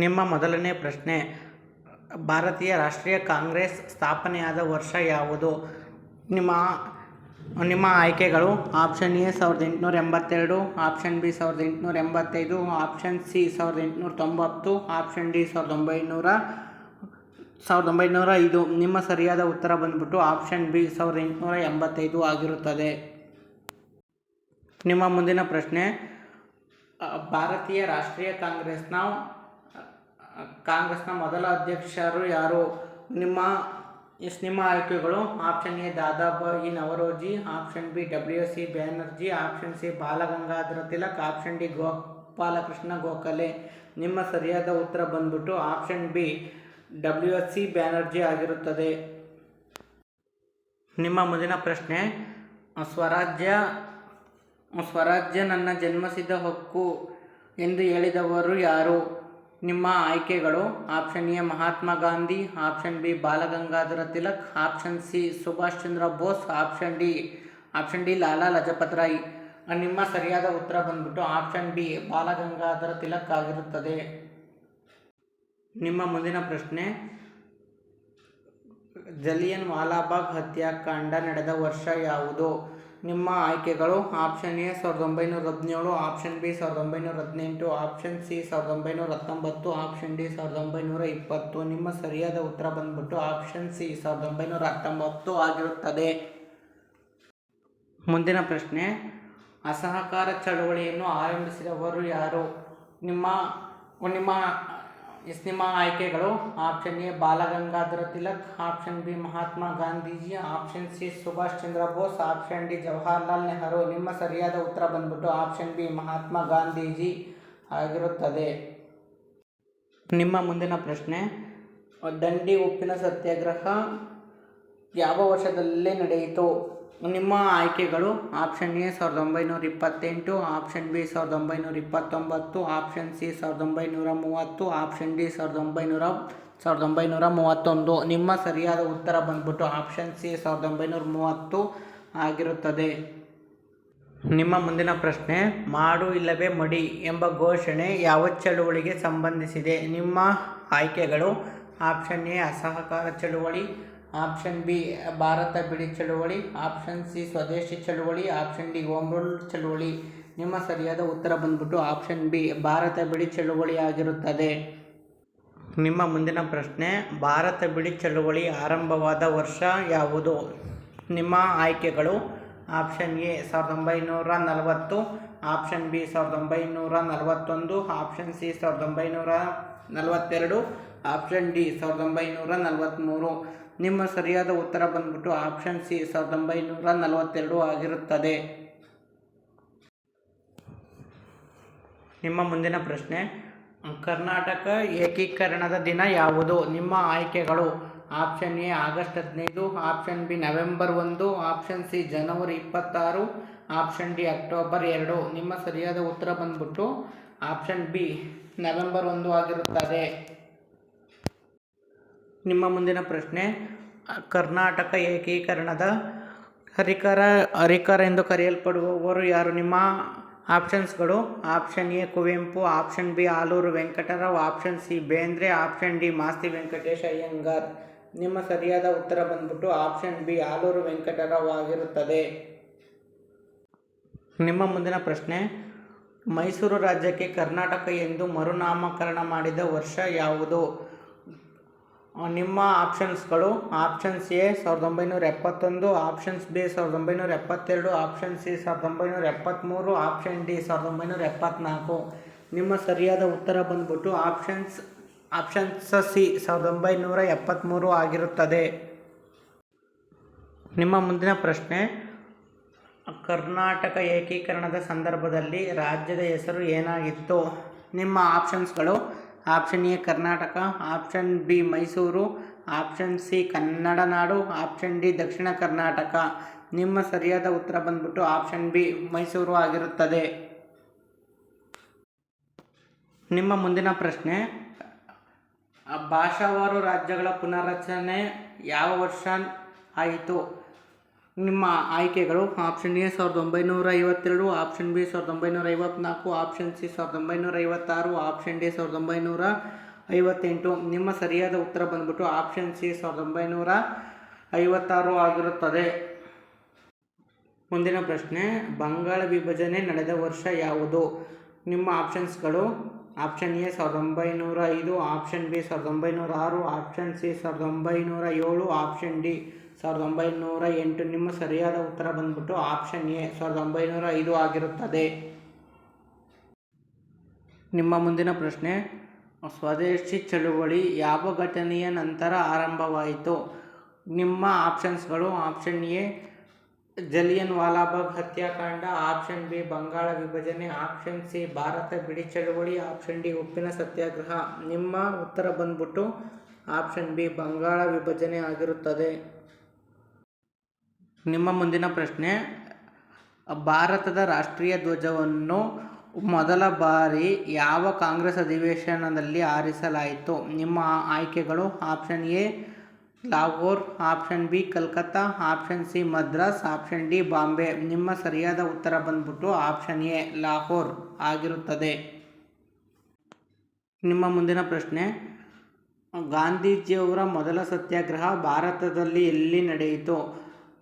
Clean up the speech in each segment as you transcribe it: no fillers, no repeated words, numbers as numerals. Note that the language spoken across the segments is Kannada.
ನಿಮ್ಮ ಮೊದಲನೇ ಪ್ರಶ್ನೆ, ಭಾರತೀಯ ರಾಷ್ಟ್ರೀಯ ಕಾಂಗ್ರೆಸ್ ಸ್ಥಾಪನೆಯಾದ ವರ್ಷ ಯಾವುದು? ನಿಮ್ಮ ಆಯ್ಕೆಗಳು: option A 1882, option B 1885, option C 1890, option D 1905. ನಿಮ್ಮ ಸರಿಯಾದ ಉತ್ತರ ಬಂದ್ಬಿಟ್ಟು ಆಪ್ಷನ್ ಬಿ 1885 ಆಗಿರುತ್ತದೆ. ನಿಮ್ಮ ಮುಂದಿನ ಪ್ರಶ್ನೆ, ಭಾರತೀಯ ರಾಷ್ಟ್ರೀಯ ಕಾಂಗ್ರೆಸ್ನ ಮೊದಲ ಅಧ್ಯಕ್ಷರು ಯಾರು? ನಿಮ್ಮ ಆಯ್ಕೆಗಳು: option A Dadabhai Naoroji, option B WC Banerjee, option C Balagangadhar Tilak, option D Gopalakrishna Gokhale. ನಿಮ್ಮ ಸರಿಯಾದ ಉತ್ತರ ಬಂದ್ಬಿಟ್ಟು ಆಪ್ಷನ್ ಬಿ WC ಬ್ಯಾನರ್ಜಿ ಆಗಿರುತ್ತದೆ. ನಿಮ್ಮ ಮುಂದಿನ ಪ್ರಶ್ನೆ, ಸ್ವರಾಜ್ಯ ನನ್ನ ಜನ್ಮಸಿದ್ಧ ಹಕ್ಕು ಎಂದು ಹೇಳಿದವರು ಯಾರು? ನಿಮ್ಮ ಆಯ್ಕೆಗಳು: option A Mahatma Gandhi, option B Balagangadhar Tilak, option C Subhash Chandra Bose, option D Lala Lajpat Rai. ನಿಮ್ಮ ಸರಿಯಾದ ಉತ್ತರ ಬಂದ್ಬಿಟ್ಟು ಆಪ್ಷನ್ ಬಿ ಬಾಲಗಂಗಾಧರ ತಿಲಕ್ ಆಗಿರುತ್ತದೆ. ನಿಮ್ಮ ಮುಂದಿನ ಪ್ರಶ್ನೆ, ಜಲಿಯನ್ ವಾಲಾಬಾಗ್ ಹತ್ಯಾಕಾಂಡ ನಡೆದ ವರ್ಷ ಯಾವುದು? ನಿಮ್ಮ ಆಯ್ಕೆಗಳು: option A 1917, option B 1918, option C 1919, option D 1920. ನಿಮ್ಮ ಸರಿಯಾದ ಉತ್ತರ ಬಂದ್ಬಿಟ್ಟು ಆಪ್ಷನ್ ಸಿ 1919 ಆಗಿರುತ್ತದೆ. ಮುಂದಿನ ಪ್ರಶ್ನೆ, ಅಸಹಕಾರ ಚಳವಳಿಯನ್ನು ಆರಂಭಿಸಿದವರು ಯಾರು? ನಿಮ್ಮ ಆಯ್ಕೆಗಳು: option A Balagangadhar Tilak, option B Mahatma Gandhiji, option C Subhash Chandra Bose, option D Jawaharlal Nehru. ನಿಮ್ಮ ಸರಿಯಾದ ಉತ್ತರ ಬಂದ್ಬಿಟ್ಟು ಆಪ್ಷನ್ ಬಿ ಮಹಾತ್ಮ ಗಾಂಧೀಜಿ ಆಗಿರುತ್ತದೆ. ನಿಮ್ಮ ಮುಂದಿನ ಪ್ರಶ್ನೆ, ದಂಡಿ ಉಪ್ಪಿನ ಸತ್ಯಾಗ್ರಹ ಯಾವ ವರ್ಷದಲ್ಲಿ ನಡೆಯಿತು? ನಿಮ್ಮ ಆಯ್ಕೆಗಳು: option A 1928, option B 1929, option C 1930, option D 1931. ನಿಮ್ಮ ಸರಿಯಾದ ಉತ್ತರ ಬಂದ್ಬಿಟ್ಟು ಆಪ್ಷನ್ ಸಿ 1930 ಆಗಿರುತ್ತದೆ. ನಿಮ್ಮ ಮುಂದಿನ ಪ್ರಶ್ನೆ, ಮಾಡು ಇಲ್ಲವೇ ಮಡಿ ಎಂಬ ಘೋಷಣೆ ಯಾವ ಚಳುವಳಿಗೆ ಸಂಬಂಧಿಸಿದೆ? ನಿಮ್ಮ ಆಯ್ಕೆಗಳು: ಆಪ್ಷನ್ ಎ ಅಸಹಕಾರ ಚಳುವಳಿ, ಆಪ್ಷನ್ ಬಿ ಭಾರತ ಬಿಡಿ ಚಳುವಳಿ, ಆಪ್ಷನ್ ಸಿ ಸ್ವದೇಶಿ ಚಳುವಳಿ, ಆಪ್ಷನ್ ಡಿ ಹೋಮ್ ರೂಲ್ ಚಳುವಳಿ. ನಿಮ್ಮ ಸರಿಯಾದ ಉತ್ತರ ಬಂದ್ಬಿಟ್ಟು ಆಪ್ಷನ್ ಬಿ ಭಾರತ ಬಿಡಿ ಚಳುವಳಿ ಆಗಿರುತ್ತದೆ. ನಿಮ್ಮ ಮುಂದಿನ ಪ್ರಶ್ನೆ, ಭಾರತ ಬಿಡಿ ಚಳುವಳಿ ಆರಂಭವಾದ ವರ್ಷ ಯಾವುದು? ನಿಮ್ಮ ಆಯ್ಕೆಗಳು: option A 1940, option B 1941, option C 1942, option D 1943. ನಿಮ್ಮ ಸರಿಯಾದ ಉತ್ತರ ಬಂದ್ಬಿಟ್ಟು ಆಪ್ಷನ್ ಸಿ 1942 ಆಗಿರುತ್ತದೆ. ನಿಮ್ಮ ಮುಂದಿನ ಪ್ರಶ್ನೆ, ಕರ್ನಾಟಕ ಏಕೀಕರಣದ ದಿನ ಯಾವುದು? ನಿಮ್ಮ ಆಯ್ಕೆಗಳು: option A August 15, option B November 1, option C January 26, option D October 2. ನಿಮ್ಮ ಸರಿಯಾದ ಉತ್ತರ ಬಂದ್ಬಿಟ್ಟು ಆಪ್ಷನ್ ಬಿ ನವೆಂಬರ್ 1 ಆಗಿರುತ್ತದೆ. ನಿಮ್ಮ ಮುಂದಿನ ಪ್ರಶ್ನೆ, ಕರ್ನಾಟಕ ಏಕೀಕರಣದ ಹರಿಕಾರ ಎಂದು ಕರೆಯಲ್ಪಡುವವರು ಯಾರು? ನಿಮ್ಮ ಆಪ್ಷನ್ಸ್ಗಳು: option A Kuvempu, option B Aluru Venkatarao, option C Bendre, option D Masti Venkatesha Iyengar. ನಿಮ್ಮ ಸರಿಯಾದ ಉತ್ತರ ಬಂದ್ಬಿಟ್ಟು ಆಪ್ಷನ್ ಬಿ ಆಲೂರು ವೆಂಕಟರಾವ್ ಆಗಿರುತ್ತದೆ. ನಿಮ್ಮ ಮುಂದಿನ ಪ್ರಶ್ನೆ, ಮೈಸೂರು ರಾಜ್ಯಕ್ಕೆ ಕರ್ನಾಟಕ ಎಂದು ಮರುನಾಮಕರಣ ಮಾಡಿದ ವರ್ಷ ಯಾವುದು? ನಿಮ್ಮ ಆಪ್ಷನ್ಸ್ಗಳು: options A 1971, options B 1972, option C 1973, option D 1974. ನಿಮ್ಮ ಸರಿಯಾದ ಉತ್ತರ ಬಂದ್ಬಿಟ್ಟು ಆಪ್ಷನ್ಸ್ ಸಿ 1973 ಆಗಿರುತ್ತದೆ. ನಿಮ್ಮ ಮುಂದಿನ ಪ್ರಶ್ನೆ, ಕರ್ನಾಟಕ ಏಕೀಕರಣದ ಸಂದರ್ಭದಲ್ಲಿ ರಾಜ್ಯದ ಹೆಸರು ಏನಾಗಿತ್ತು? ನಿಮ್ಮ ಆಪ್ಷನ್ಸ್ಗಳು: option A Karnataka, option B Mysuru, option C Kannada Nadu, option D ದಕ್ಷಿಣ ಕರ್ನಾಟಕ. ನಿಮ್ಮ ಸರಿಯಾದ ಉತ್ತರ ಬಂದ್ಬಿಟ್ಟು ಆಪ್ಷನ್ ಬಿ ಮೈಸೂರು ಆಗಿರುತ್ತದೆ. ನಿಮ್ಮ ಮುಂದಿನ ಪ್ರಶ್ನೆ, ಭಾಷಾವಾರು ರಾಜ್ಯಗಳ ಪುನರ್ರಚನೆ ಯಾವ ವರ್ಷ ಆಯಿತು? ನಿಮ್ಮ ಆಯ್ಕೆಗಳು option A 1952, option B 1954, option C 1956, option D 1958. ನಿಮ್ಮ ಸರಿಯಾದ ಉತ್ತರ ಬಂದ್ಬಿಟ್ಟು ಆಪ್ಷನ್ ಸಿ 1956 ಆಗಿರುತ್ತದೆ. ಮುಂದಿನ ಪ್ರಶ್ನೆ, ಬಂಗಾಳ ವಿಭಜನೆ ನಡೆದ ವರ್ಷ ಯಾವುದು? ನಿಮ್ಮ ಆಪ್ಷನ್ಸ್ಗಳು option A 1905, option B 1906, option C 1907, option D 1908. ನಿಮ್ಮ ಸರಿಯಾದ ಉತ್ತರ ಬಂದ್ಬಿಟ್ಟು ಆಪ್ಷನ್ ಎ 1905 ಆಗಿರುತ್ತದೆ. ನಿಮ್ಮ ಮುಂದಿನ ಪ್ರಶ್ನೆ, ಸ್ವದೇಶಿ ಚಳುವಳಿ ಯಾವ ಘಟನೆಯ ನಂತರ ಆರಂಭವಾಯಿತು? ನಿಮ್ಮ ಆಪ್ಷನ್ಸ್ಗಳು ಆಪ್ಷನ್ ಎ ಜಲಿಯನ್ ವಾಲಾಬಾಗ್ ಹತ್ಯಾಕಾಂಡ, ಆಪ್ಷನ್ ಬಿ ಬಂಗಾಳ ವಿಭಜನೆ, ಆಪ್ಷನ್ ಸಿ ಭಾರತ ಬಿಡಿ ಚಳುವಳಿ, ಆಪ್ಷನ್ ಡಿ ಉಪ್ಪಿನ ಸತ್ಯಾಗ್ರಹ. ನಿಮ್ಮ ಉತ್ತರ ಬಂದ್ಬಿಟ್ಟು ಆಪ್ಷನ್ ಬಿ ಬಂಗಾಳ ವಿಭಜನೆ ಆಗಿರುತ್ತದೆ. ನಿಮ್ಮ ಮುಂದಿನ ಪ್ರಶ್ನೆ, ಭಾರತದ ರಾಷ್ಟ್ರೀಯ ಧ್ವಜವನ್ನು ಮೊದಲ ಬಾರಿ ಯಾವ ಕಾಂಗ್ರೆಸ್ ಅಧಿವೇಶನದಲ್ಲಿ ಹಾರಿಸಲಾಯಿತು? ನಿಮ್ಮ ಆಯ್ಕೆಗಳು option A Lahore, option B Calcutta, option C Madras, option D Bombay. ನಿಮ್ಮ ಸರಿಯಾದ ಉತ್ತರ ಬಂದ್ಬಿಟ್ಟು ಆಪ್ಷನ್ ಎ ಲಾಹೋರ್ ಆಗಿರುತ್ತದೆ. ನಿಮ್ಮ ಮುಂದಿನ ಪ್ರಶ್ನೆ, ಗಾಂಧೀಜಿಯವರ ಮೊದಲ ಸತ್ಯಾಗ್ರಹ ಭಾರತದಲ್ಲಿ ಎಲ್ಲಿ ನಡೆಯಿತು?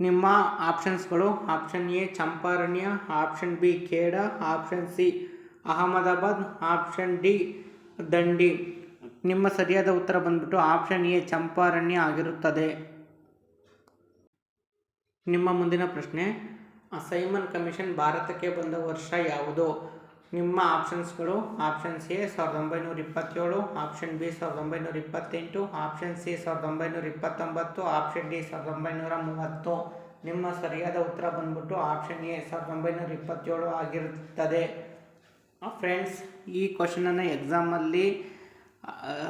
ನಿಮ್ಮ ಆಪ್ಷನ್ಸ್ಗಳು option A Champaranya, option B Kheda, option C Ahmedabad, option D Dandi. ನಿಮ್ಮ ಸರಿಯಾದ ಉತ್ತರ ಬಂದ್ಬಿಟ್ಟು ಆಪ್ಷನ್ ಎ ಚಂಪಾರಣ್ಯ ಆಗಿರುತ್ತದೆ. ನಿಮ್ಮ ಮುಂದಿನ ಪ್ರಶ್ನೆ, ಸೈಮನ್ ಕಮಿಷನ್ ಭಾರತಕ್ಕೆ ಬಂದ ವರ್ಷ ಯಾವುದು? ನಿಮ್ಮ ಆಪ್ಷನ್ಸ್ಗಳು option C 1927, option B 1928, option C 1929, option D 1930. ನಿಮ್ಮ ಸರಿಯಾದ ಉತ್ತರ ಬಂದ್ಬಿಟ್ಟು ಆಪ್ಷನ್ ಎ 1927 ಆಗಿರುತ್ತದೆ. ಫ್ರೆಂಡ್ಸ್, ಈ ಕ್ವಶನನ್ನು ಎಕ್ಸಾಮಲ್ಲಿ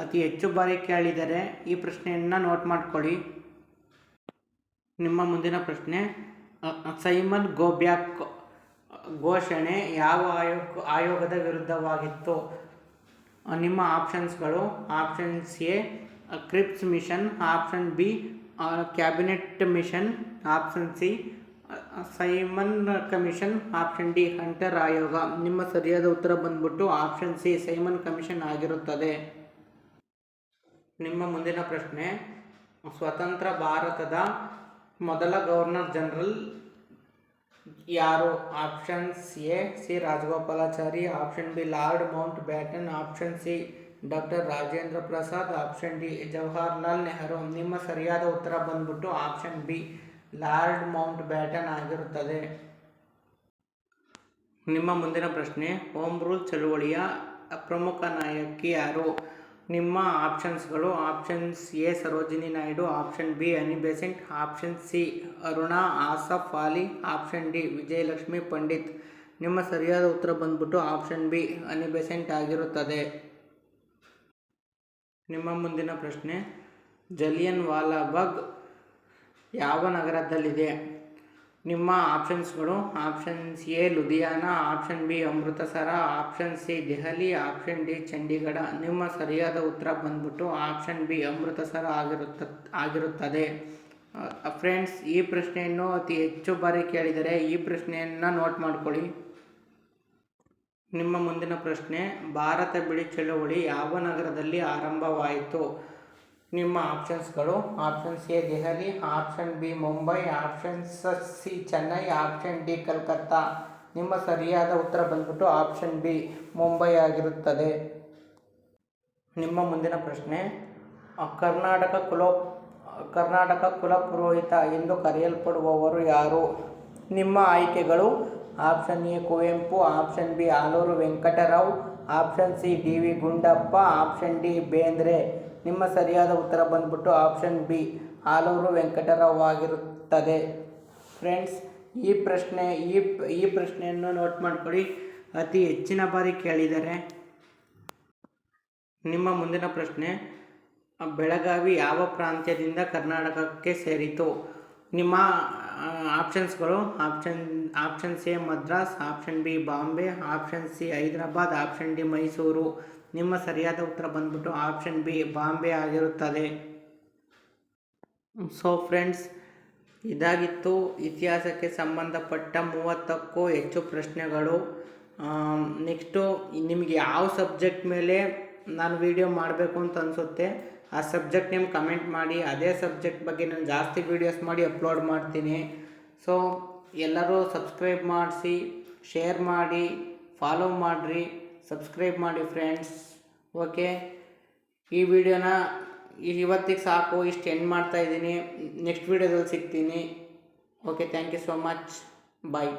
ಅತಿ ಹೆಚ್ಚು ಬಾರಿ ಕೇಳಿದರೆ ಈ ಪ್ರಶ್ನೆಯನ್ನು ನೋಟ್ ಮಾಡ್ಕೊಳ್ಳಿ. ನಿಮ್ಮ ಮುಂದಿನ ಪ್ರಶ್ನೆ, ಸೈಮನ್ ಗೋ ಬ್ಯಾಕ್ ಘೋಷಣೆ ಯಾವ ಆಯೋಗದ ವಿರುದ್ಧವಾಗಿತ್ತು? ನಿಮ್ಮ ಆಪ್ಷನ್ಸ್ಗಳು options A Cripps mission, option B cabinet mission, option C Simon commission, option D Hunter ಆಯೋಗ. ನಿಮ್ಮ ಸರಿಯಾದ ಉತ್ತರ ಬಂದ್ಬಿಟ್ಟು ಆಪ್ಷನ್ ಸಿ ಸೈಮನ್ ಕಮಿಷನ್ ಆಗಿರುತ್ತದೆ. ನಿಮ್ಮ ಮುಂದಿನ ಪ್ರಶ್ನೆ, ಸ್ವತಂತ್ರ ಭಾರತದ ಮೊದಲ ಗವರ್ನರ್ ಜನರಲ್ ಯಾರು? Options A C Rajagopalachari, option B lord Mount baton, option C doctor Rajendra Prasad, option D Jawaharlal Nehru. ನಿಮ್ಮ ಸರಿಯಾದ ಉತ್ತರ ಬಂದ್ಬಿಟ್ಟು option B lord Mount baton ಆಗಿರುತ್ತದೆ. ನಿಮ್ಮ ಮುಂದಿನ ಪ್ರಶ್ನೆ, ಹೋಮ್ ರೂಲ್ ಚಳುವಳಿಯ ಪ್ರಮುಖ ನಾಯಕಿ ಯಾರು? ನಿಮ್ಮ ಆಪ್ಷನ್ಸ್ಗಳು options A Sarojini Naidu, option B Annie Besant, option C Aruna Asaf Ali, option D Vijayalakshmi Pandit. ನಿಮ್ಮ ಸರಿಯಾದ ಉತ್ತರ ಬಂದ್ಬಿಟ್ಟು ಆಪ್ಷನ್ ಬಿ ಅನಿ ಬೆಸೆಂಟ್ ಆಗಿರುತ್ತದೆ. ನಿಮ್ಮ ಮುಂದಿನ ಪ್ರಶ್ನೆ, ಜಲಿಯನ್ ವಾಲಾಬಾಗ್ ಯಾವ ನಗರದಲ್ಲಿದೆ? ನಿಮ್ಮ ಆಪ್ಷನ್ಸ್ಗಳು options A Ludhiana, option B Amritsar, option C Delhi, option D Chandigarh. ನಿಮ್ಮ ಸರಿಯಾದ ಉತ್ತರ ಬಂದ್ಬಿಟ್ಟು ಆಪ್ಷನ್ ಬಿ ಅಮೃತಸರ ಆಗಿರುತ್ತದೆ. ಫ್ರೆಂಡ್ಸ್, ಈ ಪ್ರಶ್ನೆಯನ್ನು ಅತಿ ಹೆಚ್ಚು ಬಾರಿ ಕೇಳಿದರೆ ಈ ಪ್ರಶ್ನೆಯನ್ನು ನೋಟ್ ಮಾಡ್ಕೊಳ್ಳಿ. ನಿಮ್ಮ ಮುಂದಿನ ಪ್ರಶ್ನೆ, ಭಾರತ ಬಿಡಿ ಚಳುವಳಿ ಯಾವ ನಗರದಲ್ಲಿ ಆರಂಭವಾಯಿತು? ನಿಮ್ಮ ಆಪ್ಷನ್ಸ್ಗಳು options A Delhi, option B Mumbai, option C Chennai, option D Calcutta. ನಿಮ್ಮ ಸರಿಯಾದ ಉತ್ತರ ಬಂದ್ಬಿಟ್ಟು ಆಪ್ಷನ್ ಬಿ ಮುಂಬೈ ಆಗಿರುತ್ತದೆ. ನಿಮ್ಮ ಮುಂದಿನ ಪ್ರಶ್ನೆ, ಕರ್ನಾಟಕ ಕುಲ ಪುರೋಹಿತ ಎಂದು ಕರೆಯಲ್ಪಡುವವರು ಯಾರು? ನಿಮ್ಮ ಆಯ್ಕೆಗಳು option A Kuvempu, option B Aluru Venkatarao, option C D V Gundappa, option D Bendre. ನಿಮ್ಮ ಸರಿಯಾದ ಉತ್ತರ ಬಂದ್ಬಿಟ್ಟು ಆಪ್ಷನ್ ಬಿ ಆಲೂರು ವೆಂಕಟರಾವ್ ಆಗಿರುತ್ತದೆ. ಫ್ರೆಂಡ್ಸ್, ಈ ಪ್ರಶ್ನೆಯನ್ನು ನೋಟ್ ಮಾಡ್ಕೊಳ್ಳಿ, ಅತಿ ಹೆಚ್ಚಿನ ಬಾರಿ ಕೇಳಿದರೆ. ನಿಮ್ಮ ಮುಂದಿನ ಪ್ರಶ್ನೆ, ಬೆಳಗಾವಿ ಯಾವ ಪ್ರಾಂತ್ಯದಿಂದ ಕರ್ನಾಟಕಕ್ಕೆ ಸೇರಿತು? ನಿಮ್ಮ ಆಪ್ಷನ್ಸ್ಗಳು option C Madras, option B Bombay, option C Hyderabad, option D Mysuru. ನಿಮ್ಮ ಸರಿಯಾದ ಉತ್ತರ ಬಂದ್ಬಿಟ್ಟು ಆಪ್ಷನ್ ಬಿ ಬಾಂಬೆ ಆಗಿರುತ್ತದೆ. ಸೊ ಫ್ರೆಂಡ್ಸ್, ಇದಾಗಿತ್ತು ಇತಿಹಾಸಕ್ಕೆ ಸಂಬಂಧಪಟ್ಟ 30ಕ್ಕೂ ಹೆಚ್ಚು ಪ್ರಶ್ನೆಗಳು. ನೆಕ್ಸ್ಟು ನಿಮಗೆ ಯಾವ ಸಬ್ಜೆಕ್ಟ್ ಮೇಲೆ ನಾನು ವಿಡಿಯೋ ಮಾಡಬೇಕು ಅಂತ ಅನಿಸುತ್ತೆ ಆ ಸಬ್ಜೆಕ್ಟ್ ನೇಮ್ ಕಮೆಂಟ್ ಮಾಡಿ. ಅದೇ ಸಬ್ಜೆಕ್ಟ್ ಬಗ್ಗೆ ನಾನು ಜಾಸ್ತಿ ವೀಡಿಯೋಸ್ ಮಾಡಿ ಅಪ್ಲೋಡ್ ಮಾಡ್ತೀನಿ. ಸೊ ಎಲ್ಲರೂ ಸಬ್ಸ್ಕ್ರೈಬ್ ಮಾಡಿಸಿ, ಶೇರ್ ಮಾಡಿ, ಫಾಲೋ ಮಾಡಿರಿ, ಸಬ್ಸ್ಕ್ರೈಬ್ ಮಾಡಿ ಫ್ರೆಂಡ್ಸ್. ಓಕೆ, ಈ ವಿಡಿಯೋನ ಇವತ್ತಿಗೆ ಸಾಕು, ಇಷ್ಟು ಎಂಡ್ ಮಾಡ್ತಾಯಿದ್ದೀನಿ. ನೆಕ್ಸ್ಟ್ ವೀಡಿಯೋದಲ್ಲಿ ಸಿಗ್ತೀನಿ. Okay, thank you so much. Bye.